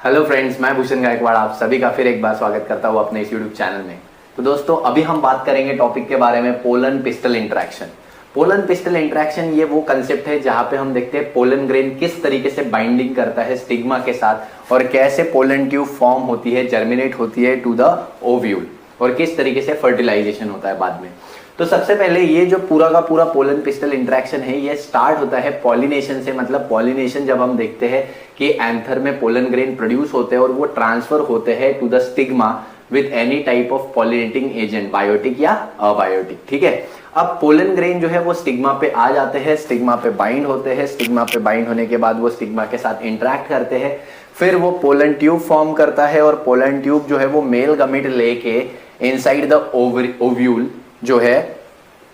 Hello friends, मैं भूषण गायकवाड़ आप सभी का फिर एक बार स्वागत करता हूँ अपने इस यूट्यूब चैनल में। तो दोस्तों, अभी हम बात करेंगे टॉपिक के बारे में, pollen pistil interaction. Pollen pistil interaction ये वो कंसेप्ट है जहां पे हम देखते हैं पोलन ग्रेन किस तरीके से बाइंडिंग करता है स्टिग्मा के साथ और कैसे पोलन ट्यूब फॉर्म होती है, जर्मिनेट होती है टू द ओव्यूल और किस तरीके से फर्टिलाइजेशन होता है बाद में। तो सबसे पहले ये जो पूरा का पूरा पोलन पिस्टल इंटरेक्शन है ये स्टार्ट होता है पॉलिनेशन से। मतलब पॉलिनेशन जब हम देखते हैं कि एंथर में पोलन ग्रेन प्रोड्यूस होते हैं और वो ट्रांसफर होते हैं to the stigma with any type of pollinating agent, biotic या अबायोटिक। ठीक है, अब पोलन ग्रेन जो है वो स्टिग्मा पे आ जाते हैं, स्टिग्मा पे बाइंड होते हैं, स्टिग्मा पे बाइंड होने के बाद वो स्टिग्मा के साथ इंटरेक्ट करते हैं, फिर वो पोलन ट्यूब फॉर्म करता है और पोलन ट्यूब जो है वो मेल गमेट लेके इनसाइड द ओव्यूल जो है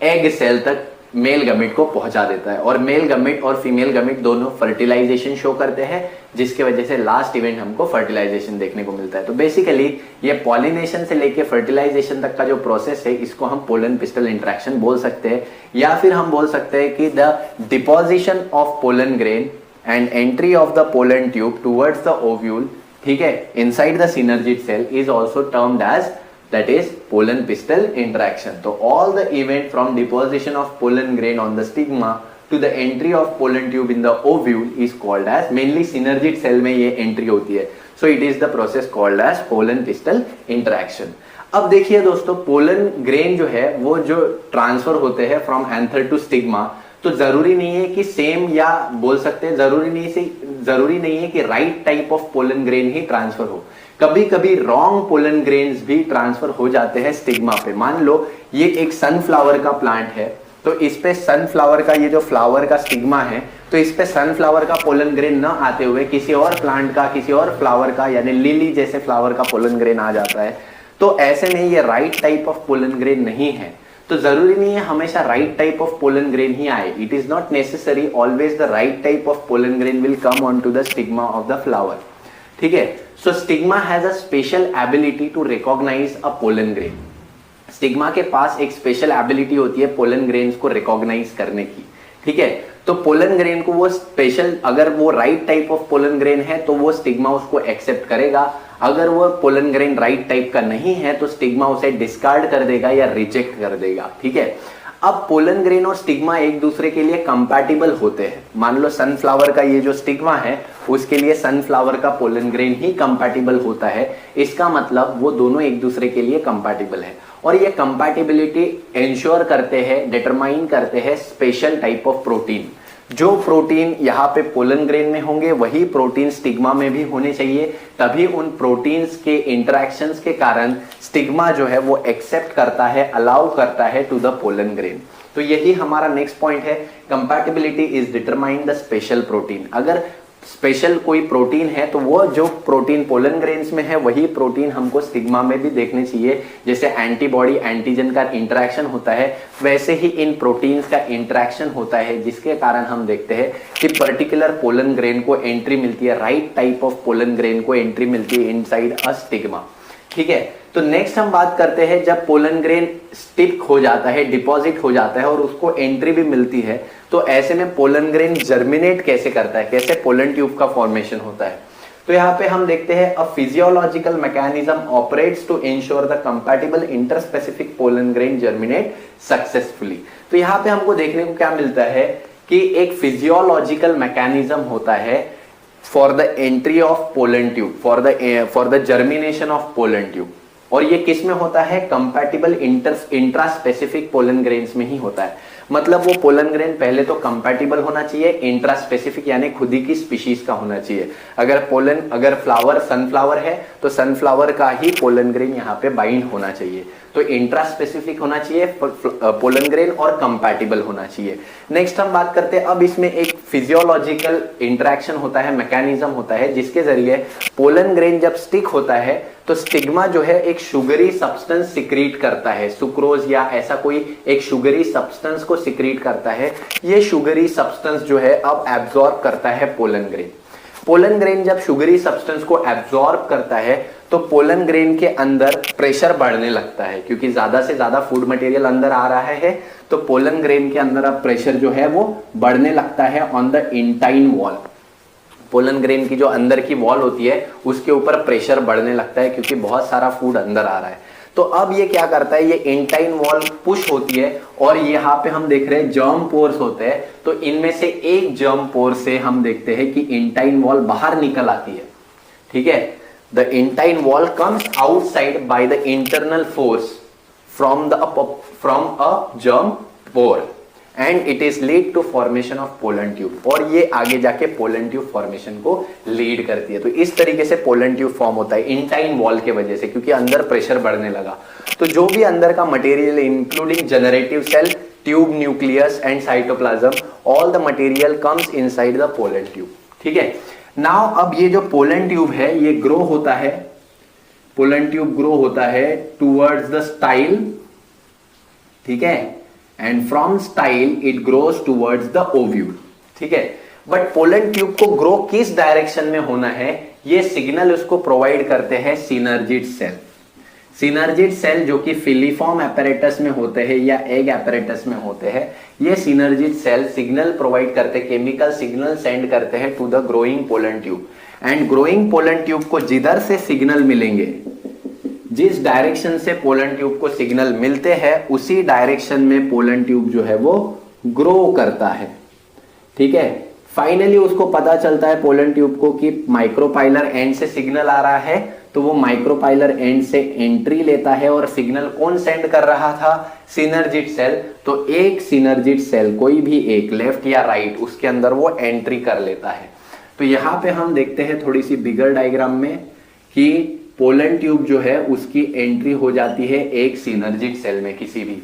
एग सेल तक मेल गमेट को पहुंचा देता है और मेल गमेट और फीमेल गमेट दोनों फर्टिलाइजेशन शो करते हैं, जिसके वजह से लास्ट इवेंट हमको फर्टिलाइजेशन देखने को मिलता है। तो बेसिकली ये पॉलिनेशन से लेके फर्टिलाइजेशन तक का जो प्रोसेस है इसको हम पोलन पिस्टल इंटरेक्शन बोल सकते हैं, या फिर हम बोल सकते हैं कि the deposition of pollen grain and entry of the pollen tube towards the ovule, ठीक है, inside the synergid cell is also termed as that is pollen pistil interaction. So all the event from deposition of pollen grain on the stigma to the entry of pollen tube in the ovule is called as, mainly synergid cell में ये entry होती है, so it is the process called as pollen pistil interaction. अब देखिए दोस्तों, pollen grain जो है वो जो ट्रांसफर होते हैं फ्रॉम एंथर टू स्टिग्मा, तो जरूरी नहीं है कि सेम, या बोल सकते हैं जरूरी नहीं है कि right type of pollen grain he transfer हो। कभी कभी रॉन्ग पोलन ग्रेन्स भी ट्रांसफर हो जाते हैं स्टिग्मा पे। मान लो ये एक सनफ्लावर का प्लांट है, तो इस पे सनफ्लावर का ये जो फ्लावर का स्टिग्मा है, तो इस पे सनफ्लावर का पोलन ग्रेन ना आते हुए किसी और प्लांट का, किसी और फ्लावर का, यानी लिली जैसे फ्लावर का पोलन ग्रेन आ जाता है। तो ऐसे में ये right type of pollen grain नहीं है। तो जरूरी नहीं है हमेशा right type of pollen grain ही आए। It is not necessary always the right type of pollen grain will come on to the stigma of the flower. ठीक है, so stigma has a special ability to recognise a pollen grain. Stigma के पास एक special ability होती है pollen grains को recognise करने की। ठीक है, तो पोलन ग्रेन को वो स्पेशल, अगर वो right type of pollen grain है तो वो स्टिग्मा उसको एक्सेप्ट करेगा, अगर वो पोलन ग्रेन राइट टाइप का नहीं है तो स्टिग्मा उसे डिस्कार्ड कर देगा या रिजेक्ट कर देगा। ठीक है, अब पोलन ग्रेन और स्टिग्मा एक दूसरे के लिए कंपैटिबल होते हैं। मान लो सनफ्लावर का ये जो स्टिग्मा है उसके लिए सनफ्लावर का पोलन ग्रेन ही कंपैटिबल होता है, इसका मतलब वो दोनों एक दूसरे के लिए कंपैटिबल है। और ये कंपैटिबिलिटी इंश्योर करते हैं, डिटरमाइन करते हैं स्पेशल टाइप ऑफ प्रोटीन। जो प्रोटीन यहाँ पे पोलन ग्रेन में होंगे वही प्रोटीन स्टिग्मा में भी होने चाहिए, तभी उन प्रोटीन्स के इंटरेक्शंस के कारण स्टिग्मा जो है वो एक्सेप्ट करता है, अलाउ करता है टू द पोलन ग्रेन। तो यही हमारा नेक्स्ट पॉइंट है, compatibility is determine the special protein. अगर स्पेशल कोई प्रोटीन है तो वो जो प्रोटीन पोलन ग्रेन्स में है वही प्रोटीन हमको स्टिग्मा में भी देखने चाहिए। जैसे एंटीबॉडी एंटीजन का इंटरेक्शन होता है वैसे ही इन प्रोटीन्स का इंटरेक्शन होता है, जिसके कारण हम देखते हैं कि पर्टिकुलर पोलन ग्रेन को एंट्री मिलती है, right type of pollen grain को एंट्री मिलती है इनसाइड अ स्टिग्मा। ठीक है, तो नेक्स्ट हम बात करते हैं जब पोलन ग्रेन स्टिक हो जाता है, डिपॉजिट हो जाता है और उसको एंट्री भी मिलती है, तो ऐसे में पोलन ग्रेन जर्मिनेट कैसे करता है, कैसे पोलन ट्यूब का फॉर्मेशन होता है। तो यहाँ पे हम देखते हैं a physiological mechanism operates to ensure the compatible interspecific pollen grain germinate successfully. तो यहाँ पे हमको देखने को क्या मिलता है कि एक फिजियोलॉजिकल मैकेनिज्म होता है for the entry of pollen tube, for the germination of pollen tube. और ये किस में होता है, कंपैटिबल इंट्रास्पेसिफिक पोलन ग्रेन्स में ही होता है। मतलब वो पोलन ग्रेन पहले तो कंपैटिबल होना चाहिए, इंट्रास्पेसिफिक यानी खुद ही की स्पीशीज का होना चाहिए। अगर फ्लावर सनफ्लावर है तो सनफ्लावर का ही पोलन ग्रेन यहाँ पे बाइंड होना चाहिए। तो इंट्रास्पेसिफिक होना चाहिए पोलन ग्रेन और कंपैटिबल होना चाहिए। नेक्स्ट हम बात करते हैं, अब इसमें एक फिजियोलॉजिकल इंटरेक्शन होता है, मैकेनिज्म होता है, जिसके जरिए पोलन ग्रेन जब स्टिक होता है तो स्टिग्मा जो है एक शुगरी सब्सटेंस सिक्रीट करता है, सुक्रोज या ऐसा कोई एक शुगरी सब्सटेंस को सिक्रीट करता है। ये शुगरी सब्सटेंस जो है अब एब्जॉर्ब करता है पोलन ग्रेन। पोलन ग्रेन जब शुगरी सब्सटेंस को एब्जॉर्ब करता है तो पोलन ग्रेन के अंदर प्रेशर बढ़ने लगता है, क्योंकि ज्यादा से ज्यादा फूड मटेरियल अंदर आ रहा है तो पोलन ग्रेन के अंदर अब प्रेशर जो है वो बढ़ने लगता है on the intine wall. Pollen grain की जो अंदर की वॉल होती है उसके ऊपर प्रेशर बढ़ने लगता है क्योंकि बहुत सारा फूड अंदर आ रहा है। तो अब ये क्या करता है, ये इंटाइन वॉल पुश होती है और यहाँ पे हम देख रहे हैं जर्म पोर्स होते हैं। तो इनमें से एक जर्म पोर से हम देखते हैं कि इंटाइन वॉल बाहर निकल आती है। ठीक है, the intine wall comes outside by the internal force from a germ pore and it is lead to formation of pollen tube. और ये आगे जाके पोलन ट्यूब फॉर्मेशन को लीड करती है। तो इस तरीके से पोलन ट्यूब फॉर्म होता है इंटाइन वॉल के वजह से, क्योंकि अंदर प्रेशर बढ़ने लगा। तो जो भी अंदर का material including generative cell, tube, nucleus and cytoplasm, all the material comes inside the pollen tube. ठीक है, नाउ अब ये जो पोलन ट्यूब है ये ग्रो होता है, पोलन ट्यूब ग्रो होता है टूवर्ड्स द स्टाइल। ठीक है, and from style it grows towards the ovule. ठीक है, बट पोलन ट्यूब को ग्रो किस डायरेक्शन में होना है, ये सिग्नल उसको प्रोवाइड करते हैं सिनर्जिड सेल। सिनर्जिड सेल जो कि फिलीफॉर्म एपैरेटस में होते हैं या एग एपैरेटस में होते हैं, ये सिनर्जिड सेल सिग्नल प्रोवाइड करते, केमिकल सिग्नल सेंड करते हैं to the growing pollen tube. And growing pollen tube को जिधर से सिग्नल मिलेंगे, जिस डायरेक्शन से पोलन ट्यूब को सिग्नल मिलते हैं उसी डायरेक्शन में पोलन ट्यूब जो है वो ग्रो करता है। ठीक है, फाइनली उसको पता चलता है पोलन ट्यूब को कि माइक्रोपाइलर एंड से सिग्नल आ रहा है, तो वो माइक्रोपाइलर एंड से एंट्री लेता है। और सिग्नल कौन सेंड कर रहा था, सिनर्जिड सेल। तो एक सिनर्जिड सेल, कोई भी एक, लेफ्ट या राइट, उसके अंदर वो एंट्री कर लेता है। तो यहां पे हम देखते हैं थोड़ी सी बिगर डायग्राम में कि पोलन ट्यूब जो है उसकी एंट्री हो जाती है एक सिनर्जिड सेल में किसी भी।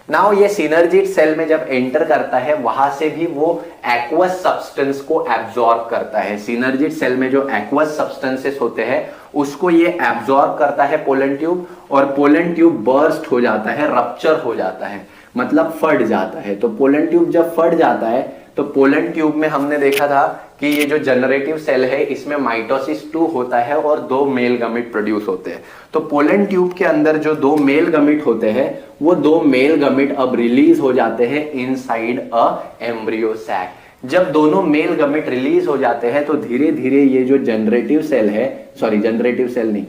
नाउ ये सिनर्जिड सेल में जब एंटर करता है वहां से भी वो एक्वस सब्सटेंस को एब्जॉर्ब करता है। सिनर्जिड सेल में जो एक्वस सब्सटेंसेस होते हैं उसको ये एब्जॉर्ब करता है पोलन ट्यूब, और पोलन ट्यूब बर्स्ट हो जाता है, रप्चर हो जाता है, मतलब फट जाता है। तो पोलन ट्यूब जब फट जाता है तो पोलन ट्यूब में हमने देखा था कि ये जो जनरेटिव सेल है इसमें माइटोसिस 2 होता है और 2 मेल गमीट प्रोड्यूस होते हैं। तो पोलन ट्यूब के अंदर जो 2 मेल गमीट होते हैं वो 2 मेल गमीट अब रिलीज हो जाते हैं इनसाइड अ एम्ब्रियो सैक। जब दोनों मेल गमीट रिलीज हो जाते हैं तो धीरे धीरे ये जो जनरेटिव सेल है, सॉरी जनरेटिव सेल नहीं,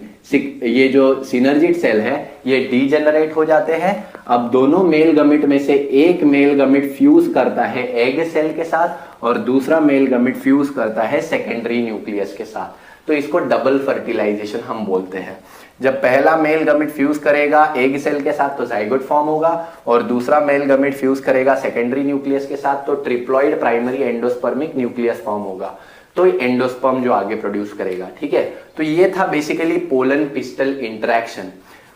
ये जो सिनर्जिड सेल है ये डीजेनरेट हो जाते हैं। अब दोनों मेल गमीट में से एक मेल गमीट फ्यूज करता है एग सेल के साथ और दूसरा मेल गमीट फ्यूज करता है सेकेंडरी न्यूक्लियस के साथ। तो इसको डबल फर्टिलाइजेशन हम बोलते हैं। जब पहला मेल गमीट फ्यूज करेगा एग सेल के साथ तो जाइगोट फॉर्म होगा, और दूसरा मेल गमीट फ्यूज करेगा सेकेंडरी न्यूक्लियस के साथ तो triploid primary endospermic nucleus form होगा। तो एंडोस्पर्म जो आगे प्रोड्यूस करेगा। ठीक है, तो ये था बेसिकली पोलन पिस्टल इंटरेक्शन।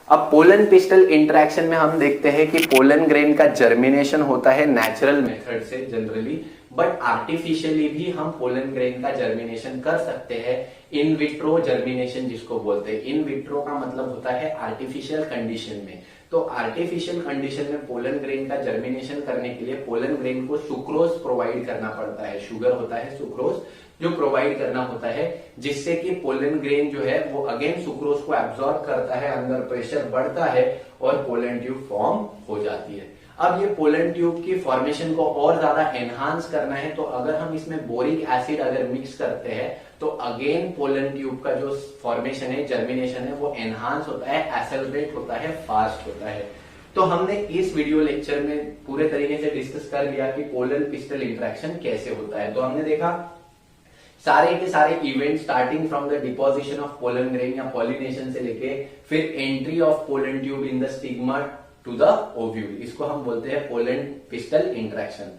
अब पोलन पिस्टल इंटरेक्शन में हम देखते हैं कि पोलन ग्रेन का जर्मिनेशन होता है नेचुरल मेथड से जनरली, बट आर्टिफिशियली भी हम पोलन ग्रेन का जर्मिनेशन कर सकते हैं। इन विट्रो जर्मिनेशन जिसको बोलते हैं, इन विट्रो का मतलब होता है आर्टिफिशियल कंडीशन में। तो आर्टिफिशियल कंडीशन में पोलन ग्रेन का जर्मिनेशन करने के लिए पोलन ग्रेन को सुक्रोज प्रोवाइड करना पड़ता है। शुगर होता है सुक्रोज जो प्रोवाइड करना होता है, जिससे कि पोलन ग्रेन जो है वो अगेन सुक्रोज को एब्जॉर्ब करता है, अंदर प्रेशर बढ़ता है और पोलन ट्यूब फॉर्म हो जाती है। अब ये पोलन ट्यूब की फॉर्मेशन को और ज्यादा एनहांस करना है, तो अगर हम इसमें बोरिक एसिड अगर मिक्स करते हैं तो अगेन पोलन ट्यूब का जो फॉर्मेशन है, जर्मिनेशन है, वो एनहांस होता है, एक्सेलरेट होता है, फास्ट होता है। तो हमने इस वीडियो लेक्चर में पूरे तरीके से डिस्कस कर लिया कि पोलन पिस्टल इंटरेक्शन कैसे होता है। तो हमने देखा सारे के सारे event starting from the deposition of pollen grain या पॉलिनेशन से लेके फिर entry of pollen tube in the stigma to the ovule, इसको हम बोलते हैं pollen pistil interaction.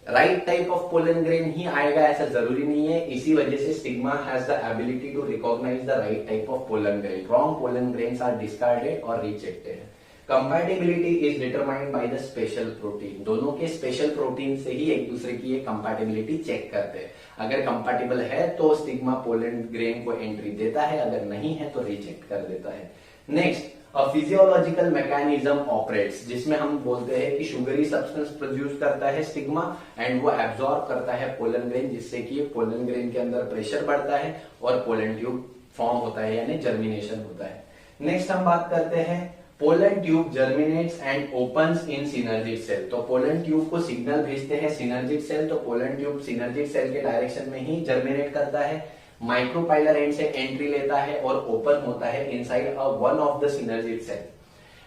Right type of pollen grain ही आएगा ऐसा जरूरी नहीं है, इसी वजह से stigma has the ability to recognise the right type of pollen grain. Wrong pollen grains are discarded और rejected. Compatibility is determined by the special protein. दोनों के स्पेशल प्रोटीन से ही एक दूसरे की ये कंपैटिबिलिटी चेक करते हैं। अगर कंपैटिबल है तो स्टिग्मा पोलन ग्रेन को एंट्री देता है, अगर नहीं है तो रिजेक्ट कर देता है। नेक्स्ट, अ फिजियोलॉजिकल मैकेनिज्म ऑपरेट्स, जिसमें हम बोलते हैं कि शुगरी सब्सटेंस प्रोड्यूस करता है स्टिग्मा एंड वो एब्जॉर्ब करता है पोलन ग्रेन, जिससे कि पोलन ग्रेन के अंदर प्रेशर बढ़ता है और पोलन ट्यूब फॉर्म होता है यानी जर्मिनेशन होता है। नेक्स्ट हम बात करते हैं pollen tube germinates and opens in synergid cell. तो पोलन ट्यूब को सिग्नल भेजते हैं सिनर्जिड सेल, तो पोलन ट्यूब सिनर्जिड सेल के डायरेक्शन में ही जर्मिनेट करता है, माइक्रोपाइलर एंड से एंट्री लेता है और ओपन होता है inside one of the synergid cell,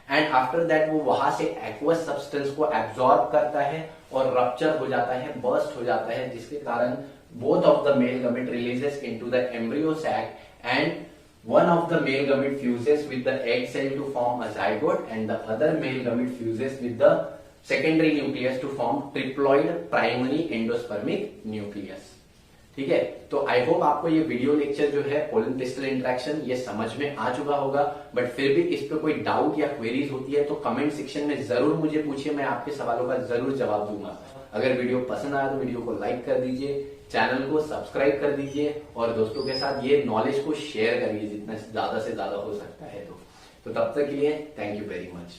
and after that वो वहां से एक्वस सब्सटेंस को एब्जॉर्ब करता है और रप्चर हो जाता है, बर्स्ट हो जाता है, जिसके कारण both of the male gamete releases into the embryo sac and one of the male gamete fuses with the egg cell to form a zygote and the other male gamete fuses with the secondary nucleus to form triploid primary endospermic nucleus। ठीक है, तो I hope आपको ये video lecture जो है pollen pistil interaction ये समझ में आ चुका होगा, बट फिर भी इस पे कोई डाउट या क्वेरीज होती है तो कमेंट सेक्शन में जरूर मुझे पूछिए, मैं आपके सवालों का जरूर जवाब दूंगा। अगर वीडियो पसंद आया तो वीडियो को लाइक कर दीजिए, चैनल को सब्सक्राइब कर दीजिए और दोस्तों के साथ ये नॉलेज को शेयर करिए जितना ज्यादा से ज्यादा हो सकता है। तो तब तक के लिए थैंक यू वेरी मच।